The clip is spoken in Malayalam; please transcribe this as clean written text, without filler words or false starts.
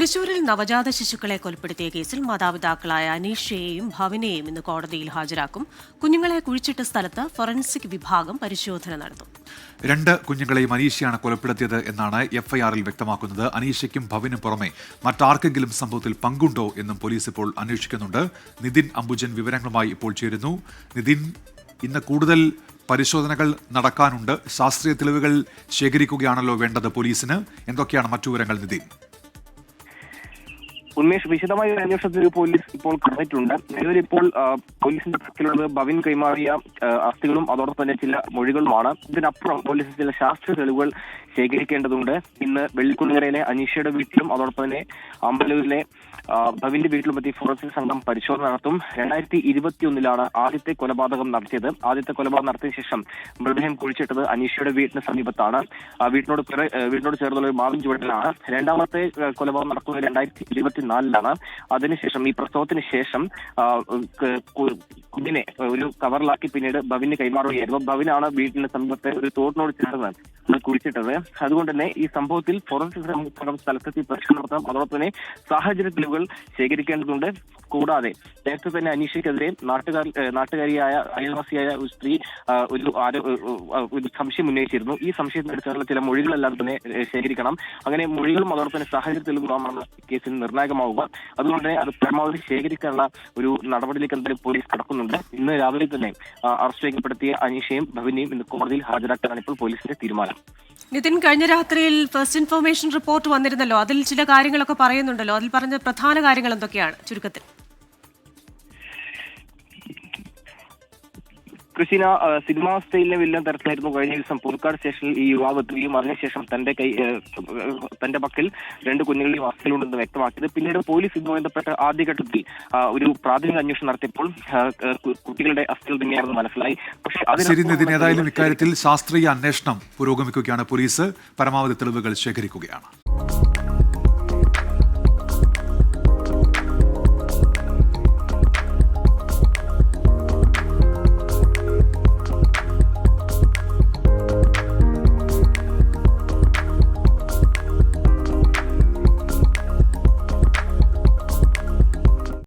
തൃശൂരിൽ നവജാത ശിശുക്കളെ കൊലപ്പെടുത്തിയ കേസിൽ മാതാപിതാക്കളായ അനീഷയെയും ഭവിനെയും ഇന്ന് കോടതിയിൽ ഹാജരാക്കും. കുഞ്ഞുങ്ങളെ കുഴിച്ചിട്ട സ്ഥലത്ത് ഫോറൻസിക് വിഭാഗം പരിശോധന നടത്തും. 2 കുഞ്ഞുങ്ങളെയും അനീഷയാണ് കൊലപ്പെടുത്തിയത് എന്നാണ് എഫ്ഐആറിൽ വ്യക്തമാക്കുന്നത്. അനീഷയ്ക്കും ഭവിനും പുറമെ മറ്റാർക്കെങ്കിലും സംഭവത്തിൽ പങ്കുണ്ടോ എന്നും പോലീസ് ഇപ്പോൾ അന്വേഷിക്കുന്നുണ്ട്. നിതിൻ അംബുജൻ വിവരങ്ങളുമായി ഇപ്പോൾ ചേരുന്നു. നിതിൻ, ഇന്ന് കൂടുതൽ പരിശോധനകൾ നടക്കാനുണ്ട്. ശാസ്ത്രീയ തെളിവുകൾ ശേഖരിക്കുകയാണല്ലോ വേണ്ടത് പോലീസിന്. എന്തൊക്കെയാണ് മറ്റു വിവരങ്ങൾ നിതിൻ? ഉന്മേഷ്, വിശദമായ ഒരു അന്വേഷണത്തിൽ പോലീസ് ഇപ്പോൾ കടന്നിട്ടുണ്ട്. നിലവിൽ ഇപ്പോൾ പോലീസിന്റെ പക്കലുള്ളത് ഭവിൻ കൈമാറിയ അസ്ഥികളും അതോടൊപ്പം തന്നെ ചില മൊഴികളുമാണ്. ഇതിനപ്പുറം പോലീസ് ചില ശാസ്ത്രീയ തെളിവുകൾ ശേഖരിക്കേണ്ടതുണ്ട്. ഇന്ന് വെള്ളിക്കുളങ്ങരയിലെ അനീഷയുടെ വീട്ടിലും അതോടൊപ്പം തന്നെ അമ്പലൂരിലെ ഭവിന്റെ വീട്ടിലുമെത്തി ഫോറൻസിക് സംഘം പരിശോധന നടത്തും. 2021 ആദ്യത്തെ കൊലപാതകം നടത്തിയത്. ആദ്യത്തെ കൊലപാതകം നടത്തിയ ശേഷം മൃതദേഹം കുഴിച്ചിട്ടത് അനീഷയുടെ വീടിന് സമീപത്താണ്. വീടിനോട് ചേർന്നുള്ള ഒരു മാവിൻ ചുവട്ടിലാണ്. രണ്ടാമത്തെ കൊലപാതകം നടക്കുന്നത് 2024 അതിനുശേഷം ഈ പ്രസവത്തിന് ശേഷം കുഞ്ഞിനെ ഒരു കവറിലാക്കി പിന്നീട് ഭവിന് കൈമാറുകയായിരുന്നു. ഭവിനാണ് വീടിന് സമീപത്തെ ഒരു തോടിനോട് ചേർന്ന് കുഴിച്ചിട്ടത്. അതുകൊണ്ട് തന്നെ ഈ സംഭവത്തിൽ ഫോറൻസിക് സംഘം സ്ഥലത്തെത്തി പരിശോധന നടത്താം. അതോടൊപ്പം തന്നെ സാഹചര്യ തെളിവുകൾ ശേഖരിക്കേണ്ടതുണ്ട്. കൂടാതെ നേരത്തെ തന്നെ അനീഷയ്ക്കെതിരെ നാട്ടുകാരിയായ അയൽവാസിയായ ഒരു സ്ത്രീ ഒരു സംശയം ഉന്നയിച്ചിരുന്നു. ഈ സംശയത്തിനടുത്തുള്ള ചില മൊഴികളെല്ലാം തന്നെ ശേഖരിക്കണം. അങ്ങനെ മൊഴികളും അതോടൊപ്പം തന്നെ സാഹചര്യ തെളിവുകളാണ് കേസിൽ നിർണായകമാവുക. അതുകൊണ്ട് തന്നെ അത് പരമാവധി ശേഖരിക്കാനുള്ള ഒരു നടപടിയിലേക്ക് എന്തായാലും പോലീസ് കടക്കുന്നുണ്ട്. ഇന്ന് രാവിലെ തന്നെ അറസ്റ്റ് രേഖപ്പെടുത്തിയ അനീഷയും ഭവിനെയും ഇന്ന് കോടതിയിൽ ഹാജരാക്കാനാണ് ഇപ്പോൾ പോലീസിന്റെ തീരുമാനം. നിതിൻ, കഴിഞ്ഞ രാത്രിയിൽ ഫസ്റ്റ് ഇൻഫർമേഷൻ റിപ്പോർട്ട് വന്നിരുന്നല്ലോ, അതിൽ ചില കാര്യങ്ങളൊക്കെ പറയുന്നുണ്ടല്ലോ. അതിൽ പറഞ്ഞ പ്രധാന കാര്യങ്ങൾ എന്തൊക്കെയാണ് ചുരുക്കത്തിൽ? ക്രിസ്റ്റീന, സിനിമാ സ്റ്റൈലിനെ വില്ലൻ തരത്തിലായിരുന്നു കഴിഞ്ഞ ദിവസം പുതുക്കാട് സ്റ്റേഷനിൽ ഈ യുവാവ് എത്തുകയും അതിനുശേഷം തന്റെ പക്കൽ 2 കുഞ്ഞുങ്ങളെയും അസ്ഥികളുണ്ടെന്ന് വ്യക്തമാക്കിയത്. പിന്നീട് പോലീസ് ഇതുമായി ബന്ധപ്പെട്ട ആദ്യഘട്ടത്തിൽ ഒരു പ്രാഥമിക അന്വേഷണം നടത്തിയപ്പോൾ കുട്ടികളുടെ അസ്ഥികൾ തന്നെയാണെന്ന് മനസ്സിലായി. പക്ഷേ ഏതായാലും ഇക്കാര്യത്തിൽ ശാസ്ത്രീയ അന്വേഷണം പുരോഗമിക്കുകയാണ്. പോലീസ് പരമാവധി തെളിവുകൾ ശേഖരിക്കുകയാണ്.